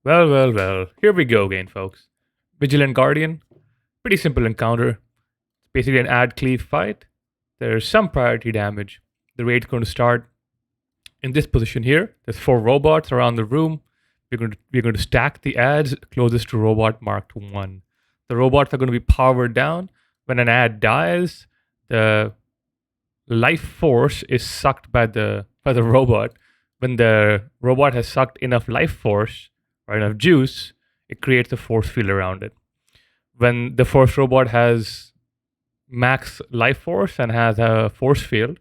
Well. Here we go again, folks. Vigilant Guardian. Pretty simple encounter. It's basically an ad cleave fight. There's some priority damage. The raid's going to start in this position here. There's 4 robots around the room. We're going to stack the ads closest to robot marked 1. The robots are going to be powered down. When an ad dies, the life force is sucked by the robot. When the robot has sucked enough life force or enough juice, it creates a force field around it. When the first robot has max life force and has a force field,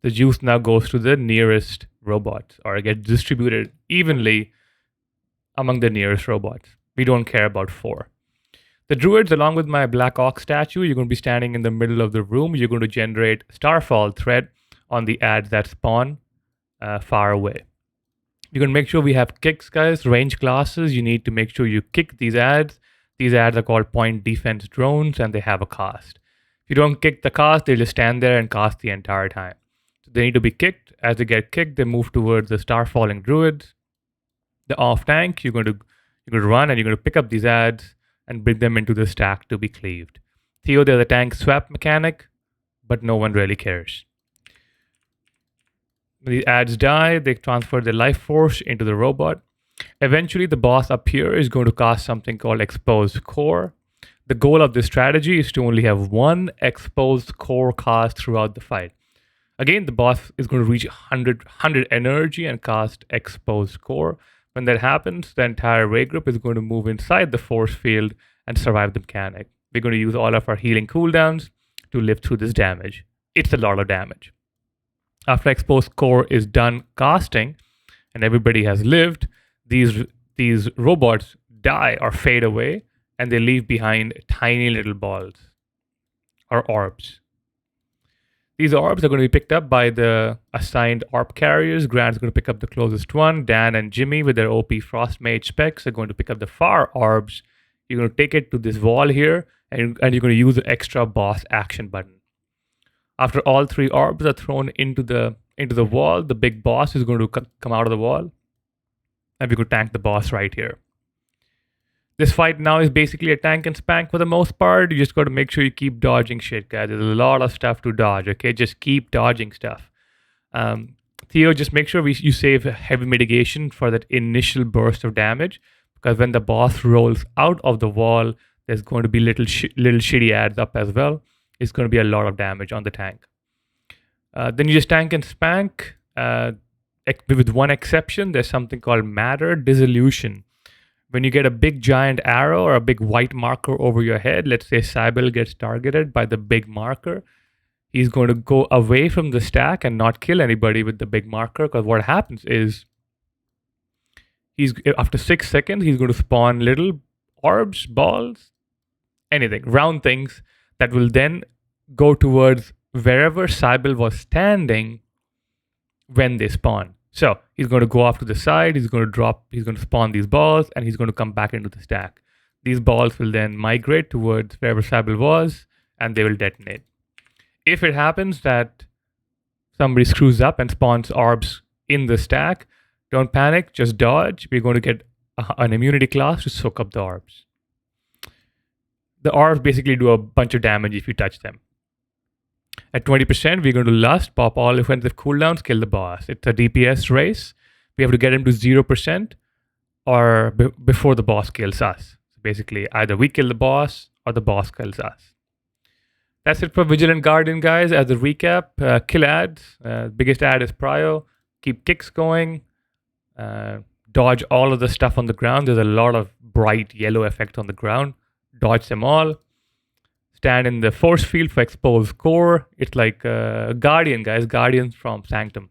the juice now goes to the nearest robots or gets distributed evenly among the nearest robots. We don't care about 4. The druids, along with my Black Ox statue, you're going to be standing in the middle of the room. You're going to generate Starfall threat on the ads that spawn far away. You're going to make sure we have kicks, guys, range classes. You need to make sure you kick these ads. These ads are called point defense drones and they have a cost. If you don't kick the cost, they just stand there and cost the entire time. So they need to be kicked. As they get kicked, they move towards the Starfalling druids. The off tank, you're going to run and you're going to pick up these ads and bring them into the stack to be cleaved. Theo, they're the tank swap mechanic, but no one really cares. When the ads die, they transfer their life force into the robot. Eventually, the boss up here is going to cast something called Exposed Core. The goal of this strategy is to only have 1 Exposed Core cast throughout the fight. Again, the boss is going to reach 100 energy and cast Exposed Core. When that happens, the entire raid group is going to move inside the force field and survive the mechanic. We're going to use all of our healing cooldowns to live through this damage. It's a lot of damage. After Exposed Core is done casting and everybody has lived, these robots die or fade away and they leave behind tiny little balls or orbs. These orbs are going to be picked up by the assigned orb carriers. Grant's going to pick up the closest one. Dan and Jimmy with their OP Frost Mage specs are going to pick up the far orbs. You're going to take it to this wall here and you're going to use the extra boss action button. After all 3 orbs are thrown into the wall, the big boss is going to come out of the wall. And we could tank the boss right here. This fight now is basically a tank and spank for the most part. You just got to make sure you keep dodging shit, guys. There's a lot of stuff to dodge, okay? Just keep dodging stuff. Theo, just make sure you save heavy mitigation for that initial burst of damage. Because when the boss rolls out of the wall, there's going to be little shitty ads up as well. It's going to be a lot of damage on the tank. Then you just tank and spank. With one exception, there's something called Matter Dissolution. When you get a big giant arrow or a big white marker over your head, let's say Sybil gets targeted by the big marker, he's going to go away from the stack and not kill anybody with the big marker, because what happens is after 6 seconds, he's going to spawn little orbs, balls, anything, round things that will then go towards wherever Sybil was standing when they spawn. So he's going to go off to the side, he's going to spawn these balls, and he's going to come back into the stack. These balls will then migrate towards wherever Sybil was, and they will detonate. If it happens that somebody screws up and spawns orbs in the stack, don't panic, just dodge. We're going to get an immunity class to soak up the orbs. The orbs basically do a bunch of damage if you touch them. At 20%, we're going to lust, pop all offensive cooldowns, kill the boss. It's a DPS race. We have to get him to 0% or before the boss kills us. So basically, either we kill the boss or the boss kills us. That's it for Vigilant Guardian, guys. As a recap, kill ads. Biggest ad is Prio. Keep kicks going. Dodge all of the stuff on the ground. There's a lot of bright yellow effect on the ground. Dodge them all. Stand in the force field for Exposed Core. It's like Guardian, guys. Guardians from Sanctum.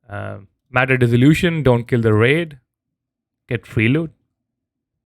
Matter Dissolution. Don't kill the raid. Get free loot.